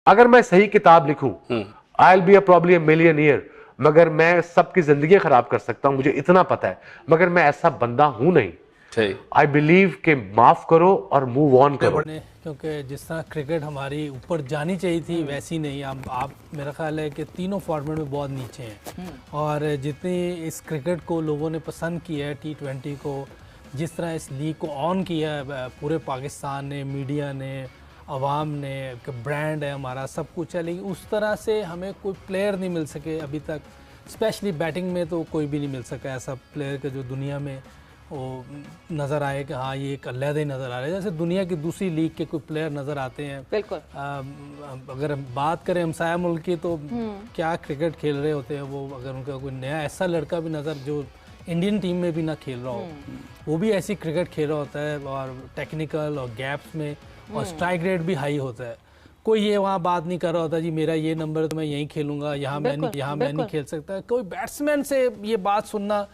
अगर मैं सही किताब लिखूं, I will be a probably a millionaire, मगर मैं सबकी जिंदगी खराब कर सकता हूं, मुझे इतना पता है, मगर मैं ऐसा बंदा हूं नहीं। आई बिलीव के माफ करो और मूव ऑन करो। क्योंकि जिस तरह क्रिकेट हमारी ऊपर जानी चाहिए थी वैसी नहीं। आप मेरा ख्याल है कि तीनों फॉर्मेट में बहुत नीचे हैं, और जितनी इस क्रिकेट को लोगों ने पसंद किया है, T20 को, जिस तरह इस लीग को ऑन किया है पूरे पाकिस्तान ने, मीडिया ने, अवाम ने, ब्रांड है हमारा, सब कुछ है, लेकिन उस तरह से हमें कोई प्लेयर नहीं मिल सके अभी तक। स्पेशली बैटिंग में तो कोई भी नहीं मिल सका ऐसा प्लेयर के जो दुनिया में वो नज़र आए कि हाँ ये एक अलहदा ही नज़र आ रहा है। जैसे दुनिया की दूसरी लीग के कोई प्लेयर नज़र आते हैं। बिल्कुल। अगर हम बात करें हमसाया मुल्क की, तो क्या क्रिकेट खेल रहे होते हैं वो, अगर उनका कोई नया ऐसा लड़का भी नज़र जो इंडियन टीम में भी ना खेल रहा हो, वो भी ऐसी क्रिकेट खेल रहा होता है, और टेक्निकल और गैप्स में, और स्ट्राइक रेट भी हाई होता है। कोई ये वहाँ बात नहीं कर रहा होता जी मेरा ये नंबर तो मैं यहीं खेलूंगा, यहाँ मैं नहीं खेल सकता। कोई बैट्समैन से ये बात सुनना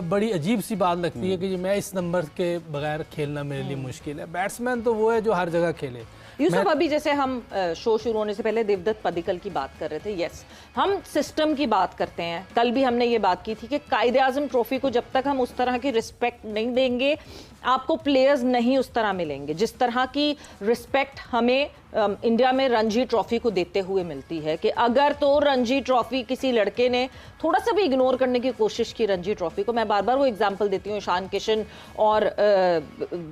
बड़ी अजीब सी बात लगती है कि जी मैं इस नंबर के बगैर खेलना मेरे लिए मुश्किल है। बैट्समैन तो वो है जो हर जगह खेले। यूसुफ, अभी जैसे हम शो शुरू होने से पहले देवदत्त पडिक्कल की बात कर रहे थे। यस, हम सिस्टम की बात करते हैं। कल भी हमने ये बात की थी कि कायदे आजम ट्रॉफी को जब तक हम उस तरह की रिस्पेक्ट नहीं देंगे, आपको प्लेयर्स नहीं उस तरह मिलेंगे जिस तरह की रिस्पेक्ट हमें इंडिया में रणजी ट्रॉफी को देते हुए मिलती है। कि अगर तो रणजी ट्रॉफी किसी लड़के ने थोड़ा सा भी इग्नोर करने की कोशिश की रणजी ट्रॉफी को, मैं बार बार वो एग्जांपल देती हूँ ईशान किशन, और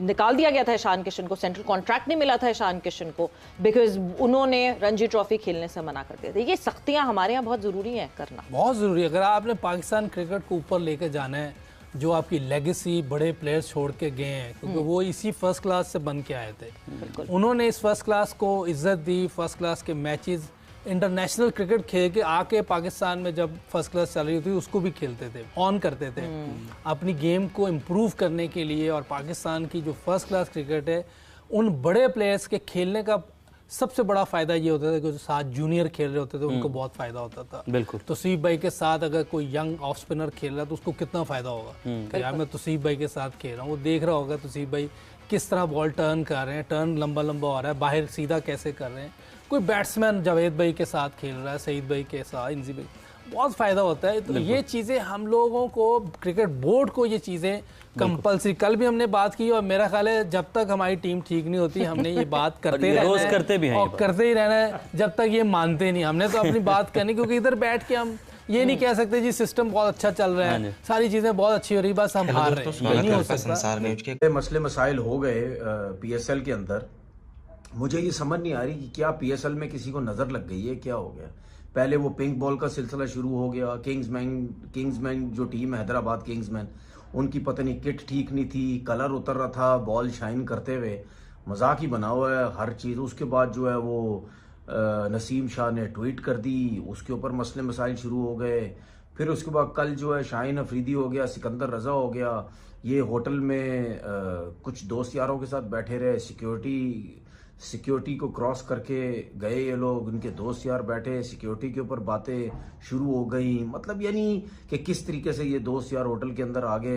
निकाल दिया गया था ईशान किशन को, सेंट्रल कॉन्ट्रैक्ट नहीं मिला था ईशान किशन को बिकॉज उन्होंने रणजी ट्रॉफी खेलने से मना कर दिया था। ये सख्तियां हमारे यहाँ बहुत ज़रूरी है करना, बहुत ज़रूरी है। अगर आपने पाकिस्तान क्रिकेट को ऊपर लेकर जाना है, जो आपकी लेगेसी बड़े प्लेयर्स छोड़ के गए हैं, क्योंकि वो इसी फर्स्ट क्लास से बन के आए थे। उन्होंने इस फर्स्ट क्लास को इज्जत दी, फर्स्ट क्लास के मैचेस, इंटरनेशनल क्रिकेट खेल के आके पाकिस्तान में जब फर्स्ट क्लास चल रही थी उसको भी खेलते थे, ऑन करते थे अपनी गेम को इम्प्रूव करने के लिए। और पाकिस्तान की जो फर्स्ट क्लास क्रिकेट है, उन बड़े प्लेयर्स के खेलने का सबसे बड़ा फायदा ये होता था कि जो साथ जूनियर खेल रहे होते थे उनको बहुत फायदा होता था। बिल्कुल। तौसीफ भाई के साथ अगर कोई यंग ऑफ स्पिनर खेल रहा है तो उसको कितना फायदा होगा। यार मैं तौसीफ भाई के साथ खेल रहा हूँ, वो देख रहा होगा तौसीफ भाई किस तरह बॉल टर्न कर रहे हैं, टर्न लंबा लंबा हो रहा है, बाहर सीधा कैसे कर रहे हैं। कोई बैट्समैन जावेद भाई के साथ खेल रहा है, सईद भाई के साथ, इंजी भाई, बहुत फ़ायदा होता है। तो ये चीज़ें हम लोगों को, क्रिकेट बोर्ड को ये चीज़ें कंपल्सरी, कल भी हमने बात की, और मेरा ख्याल है जब तक हमारी टीम ठीक नहीं होती हमने ये बात करते रहना है, करते ही रहना है जब तक ये मानते नहीं। हमने तो अपनी बात करनी, क्योंकि इधर बैठ के हम ये नहीं कह सकते जी सिस्टम बहुत अच्छा चल रहा है, सारी चीज़ें बहुत अच्छी हो रही, बस हम हार रहे हैं, नहीं हो सकता। मसले मसाइल हो गए PSL के अंदर। मुझे ये समझ नहीं आ रही कि क्या PSL में किसी को नज़र लग गई है, क्या हो गया। पहले वो पिंक बॉल का सिलसिला शुरू हो गया, किंग्समैन जो टीम है हैदराबाद किंग्समैन, उनकी पता नहीं किट ठीक नहीं थी, कलर उतर रहा था, बॉल शाइन करते हुए, मजाक ही बना हुआ है हर चीज़। उसके बाद जो है वो नसीम शाह ने ट्वीट कर दी, उसके ऊपर मसले मसाइल शुरू हो गए। फिर उसके बाद कल जो है शाहीन अफरीदी हो गया, सिकंदर रजा हो गया, ये होटल में कुछ दोस्त यारों के साथ बैठे रहे, सिक्योरिटी को क्रॉस करके गए ये लोग, उनके दोस्त यार बैठे, सिक्योरिटी के ऊपर बातें शुरू हो गई। मतलब यानी कि किस तरीके से ये दोस्त यार होटल के अंदर आगे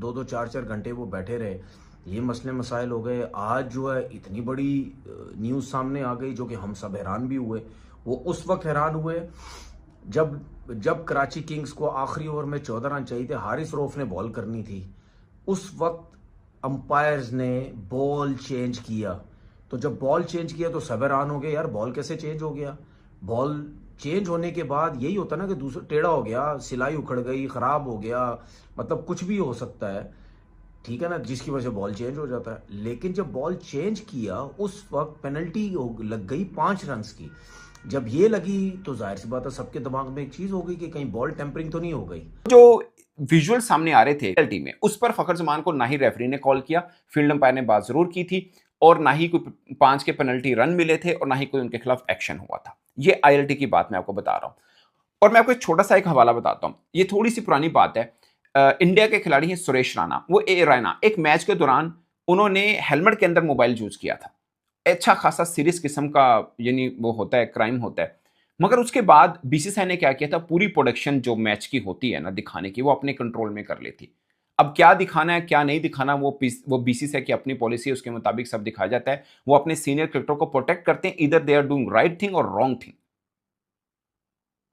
2-2 4-4 घंटे वो बैठे रहे, ये मसले मसाइल हो गए। आज जो है इतनी बड़ी न्यूज़ सामने आ गई जो कि हम सब हैरान भी हुए। वो उस वक्त हैरान हुए जब कराची किंग्स को आखिरी ओवर में 14 रन चाहिए थे, हारिस रऊफ ने बॉल करनी थी, उस वक्त अंपायर्स ने बॉल चेंज किया। तो जब बॉल चेंज किया तो सब हैरान हो गए, यार बॉल कैसे चेंज हो गया। बॉल चेंज होने के बाद यही होता ना कि दूसरा टेढ़ा हो गया, सिलाई उखड़ गई, खराब हो गया, मतलब कुछ भी हो सकता है, ठीक है ना, जिसकी वजह से बॉल चेंज हो जाता है। लेकिन जब बॉल चेंज किया उस वक्त पेनल्टी लग गई 5 रन की। जब ये लगी तो जाहिर सी बात है सबके दिमाग में एक चीज हो गई कि कहीं बॉल टेम्परिंग तो नहीं हो गई। जो विजुअल सामने आ रहे थे पेनल्टी में, उस पर फखर जमान को ना ही रेफरी ने कॉल किया, फील्ड अंपायर ने बात जरूर की थी, और ना ही कोई 5 के पेनल्टी रन मिले थे, और ना ही कोई उनके खिलाफ एक्शन हुआ था। ये ILT की बात मैं आपको बता रहा हूं। और मैं आपको एक छोटा सा एक हवाला बताता हूं, ये थोड़ी सी पुरानी बात है। इंडिया के खिलाड़ी हैं सुरेश राणा, वो रैना, एक मैच के दौरान उन्होंने हेलमेट के अंदर मोबाइल यूज किया था। अच्छा खासा सीरियस किस्म का यानी वो होता है, क्राइम होता है। मगर उसके बाद BCCI ने क्या किया था, पूरी प्रोडक्शन जो मैच की होती है ना दिखाने की, वो अपने कंट्रोल में कर ली थी। अब क्या दिखाना है क्या नहीं दिखाना वो बीसीसीआई की अपनी पॉलिसी है, उसके मुताबिक सब दिखाया जाता है। वो अपने सीनियर क्रिकेटर को प्रोटेक्ट करते हैं, इधर they are doing right thing और रॉन्ग थिंग।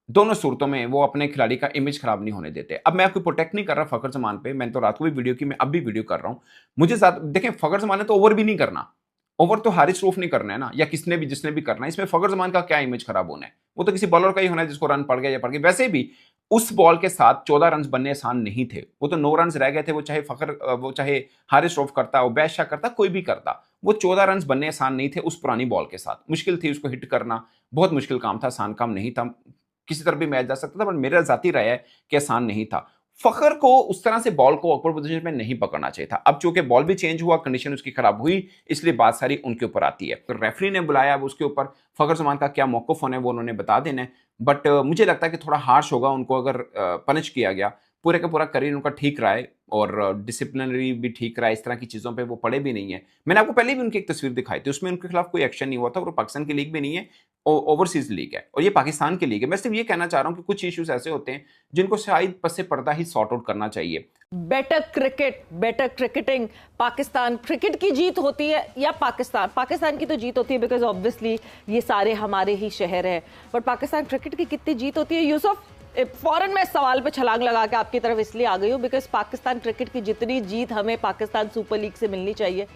दोनों सूरतों में वो अपने खिलाड़ी का इमेज खराब नहीं होने देते। अब मैं आपको प्रोटेक्ट नहीं कर रहा फखर जमान पे, मैंने तो रात को भी वीडियो की, मैं अब भी वीडियो कर रहा हूं। मुझे ज्यादा देखें, फखर जमान ने तो ओवर भी नहीं करना, ओवर तो हारिस रऊफ नहीं करना है ना, या किसने भी जिसने भी करना है। इसमें फखर जमान का क्या इमेज खराब होना है? वो तो किसी बॉलर का ही होना है जिसको रन पड़ गया या पड़ गया। वैसे भी उस बॉल के साथ 14 रन बनने आसान नहीं थे, वो तो 9 रन रह गए थे। वो चाहे हारिस रऊफ करता, उबैद शाह करता, कोई भी करता, वो 14 रन बनने आसान नहीं थे उस पुरानी बॉल के साथ। मुश्किल थी उसको हिट करना, बहुत मुश्किल काम था, आसान काम नहीं था। किसी तरह भी मैच जा सकता था, पर मेरा जाती राय है कि आसान नहीं था। फखर को उस तरह से बॉल को ऑकवर्ड पोजीशन में नहीं पकड़ना चाहिए था। अब चूंकि बॉल भी चेंज हुआ, कंडीशन उसकी खराब हुई, इसलिए बात सारी उनके ऊपर आती है। तो रेफरी ने बुलाया, अब उसके ऊपर फखर जमान का क्या मौक़िफ़ होना है वो उन्होंने बता देना है। बट मुझे लगता है कि थोड़ा हार्श होगा उनको अगर पनिश किया गया। पूरे का पूरा करियर उनका ठीक रहा है और डिसिप्लिनरी भी ठीक रहा है, इस तरह की चीज़ों पे वो पड़े भी नहीं है। मैंने आपको पहले भी उनकी एक तस्वीर दिखाई थी, उसमें उनके खिलाफ कोई एक्शन नहीं हुआ था। और पाकिस्तान की लीग भी नहीं है, ओवरसीज लीग है, और ये पाकिस्तान की लीग है। मैं सिर्फ ये कहना चाह रहा हूँ कि कुछ इश्यूज ऐसे होते हैं जिनको शायद पस से पर्दा ही सॉर्ट आउट करना चाहिए। Better cricket, better cricketing, Pakistan cricket की जीत होती है या पाकिस्तान की तो जीत होती है, बिकॉज ऑब्वियसली ये सारे हमारे ही शहर है। बट पाकिस्तान क्रिकेट की कितनी जीत होती है? यूसुफ, फौरन मैं सवाल पे छलांग लगा के आपकी तरफ इसलिए आ गई हूँ बिकॉज पाकिस्तान क्रिकेट की जितनी जीत हमें पाकिस्तान सुपर लीग से मिलनी चाहिए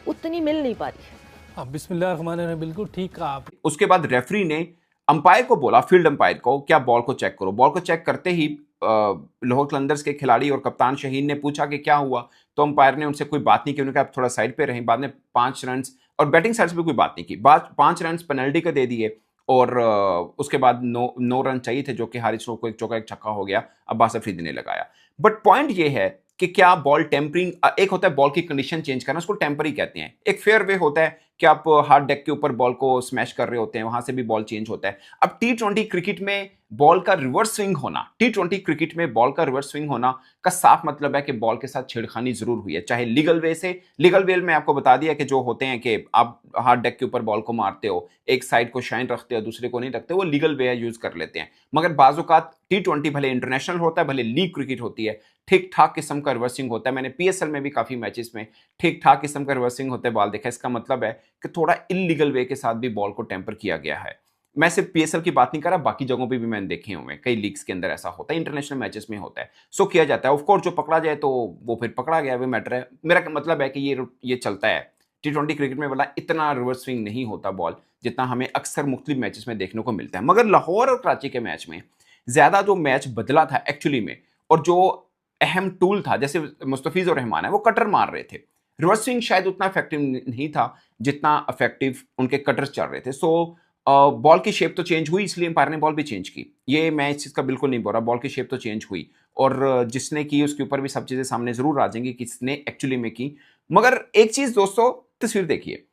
उतनी मिल नहीं पा रही। हाँ, बिस्मिल्लाहिर्रहमानिर्रहीम, बिल्कुल ठीक कहा आप। उसके बाद रेफरी ने अंपायर को बोला, फील्ड अंपायर को, क्या बॉल को चेक करो। बॉल को चेक करते ही लाहौर कलंदर्स के खिलाड़ी और कप्तान शहीन ने पूछा कि क्या हुआ, तो अंपायर ने उनसे कोई बात नहीं की, उन्होंने कहा आप थोड़ा साइड पे रहें। बाद में 5 रन, और बैटिंग साइड से भी कोई बात नहीं की, बाद 5 रन पेनल्टी का दे दिए। और उसके बाद 9 रन चाहिए थे, जो कि हारिस रऊफ को एक चौका एक छक्का हो गया, अब्बास अफरीदी ने लगाया। बट पॉइंट ये है कि क्या बॉल टेम्परिंग, एक होता है बॉल की कंडीशन चेंज करना, उसको टेम्परी कहते हैं। एक फेयर वे होता है कि आप हार्ड डेक के ऊपर बॉल को स्मैश कर रहे होते हैं, वहां से भी बॉल चेंज होता है। अब T20 क्रिकेट में बॉल का रिवर्स स्विंग होना, T20 क्रिकेट में बॉल का रिवर्स स्विंग होना का साफ मतलब है कि बॉल के साथ छेड़खानी जरूर हुई है, चाहे लीगल वे से। लीगल वे में आपको बता दिया कि जो होते हैं कि आप हार्ड डेक के ऊपर बॉल को मारते हो, एक साइड को शाइन रखते हो, दूसरे को नहीं रखते, वो लीगल वे यूज कर लेते हैं। मगर बाज़ औक़ात T20 भले इंटरनेशनल होता है, भले लीग क्रिकेट होती है, ठीक ठाक किस्म का रिवर्सिंग होता है। मैंने PSL में भी काफी मैचेस में ठीक ठाक किस्म का रिवर्सिंग होता है बॉल देखा। इसका मतलब है कि थोड़ा इलीगल वे के साथ भी बॉल को टेम्पर किया गया है। मैं सिर्फ PSL की बात नहीं कर रहा, बाकी जगहों पे भी मैंने देखे हुए, कई लीग्स के अंदर ऐसा होता है, इंटरनेशनल मैचेस में होता है, सो किया जाता है। ऑफ कोर्स जो पकड़ा जाए तो वो फिर पकड़ा गया, वो मैटर है। मेरा मतलब है कि ये चलता है। T20 क्रिकेट में वाला इतना रिवर्स स्विंग नहीं होता बॉल, जितना हमें अक्सर मुख्तलिफ मैचेस में देखने को मिलता है। मगर लाहौर और कराची के मैच में ज्यादा जो मैच बदला था एक्चुअली में, और जो अहम टूल था, जैसे मुस्तफिज और रहमान है, वो कटर मार रहे थे। रिवर्स स्विंग शायद उतना इफेक्टिव नहीं था जितना इफेक्टिव उनके कटर्स चल रहे थे। सो बॉल की शेप तो चेंज हुई, इसलिए अंपायर ने बॉल भी चेंज की। ये मैं इस चीज़ का बिल्कुल नहीं बोल रहा, बॉल की शेप तो चेंज हुई, और जिसने की उसके ऊपर भी सब चीज़ें सामने जरूर आ जाएंगी किसने एक्चुअली में की। मगर एक चीज़ दोस्तों, तस्वीर देखिए,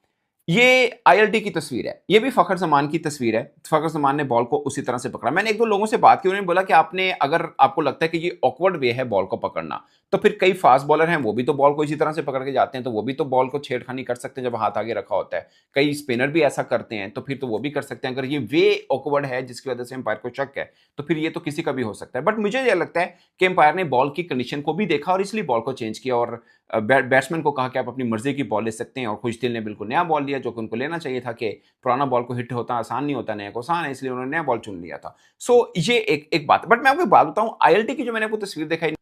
ये ILT की तस्वीर है, ये भी फखर जमान की तस्वीर है। फखर जमान ने बॉल को उसी तरह से पकड़ा। मैंने 1-2 लोगों से बात की, उन्होंने बोला कि आपने, अगर आपको लगता है कि ये ऑकवर्ड वे है बॉल को पकड़ना, तो फिर कई फास्ट बॉलर हैं, वो भी तो बॉल को इसी तरह से पकड़ के जाते हैं, तो वो भी तो बॉल को छेड़खानी कर सकते हैं जब हाथ आगे रखा होता है। कई स्पिनर भी ऐसा करते हैं, तो फिर तो वो भी कर सकते हैं। अगर ये वे ऑकवर्ड है जिसकी वजह से अंपायर को शक है, तो फिर ये तो किसी का भी हो सकता है। बट मुझे यह लगता है कि अंपायर ने बॉल की कंडीशन को भी देखा और इसलिए बॉल को चेंज किया, और बैट्समैन को कहा कि आप अपनी मर्जी की बॉल ले सकते हैं। और खुशदिल ने बिल्कुल नया बॉल लिया, जो कि उनको लेना चाहिए था, कि पुराना बॉल को हिट होता आसान नहीं होता, नया को आसान है, इसलिए उन्होंने नया बॉल चुन लिया था। सो ये एक बात। बट मैं आपको बात बताऊं, ILT की जो मैंने आपको तस्वीर दिखाई,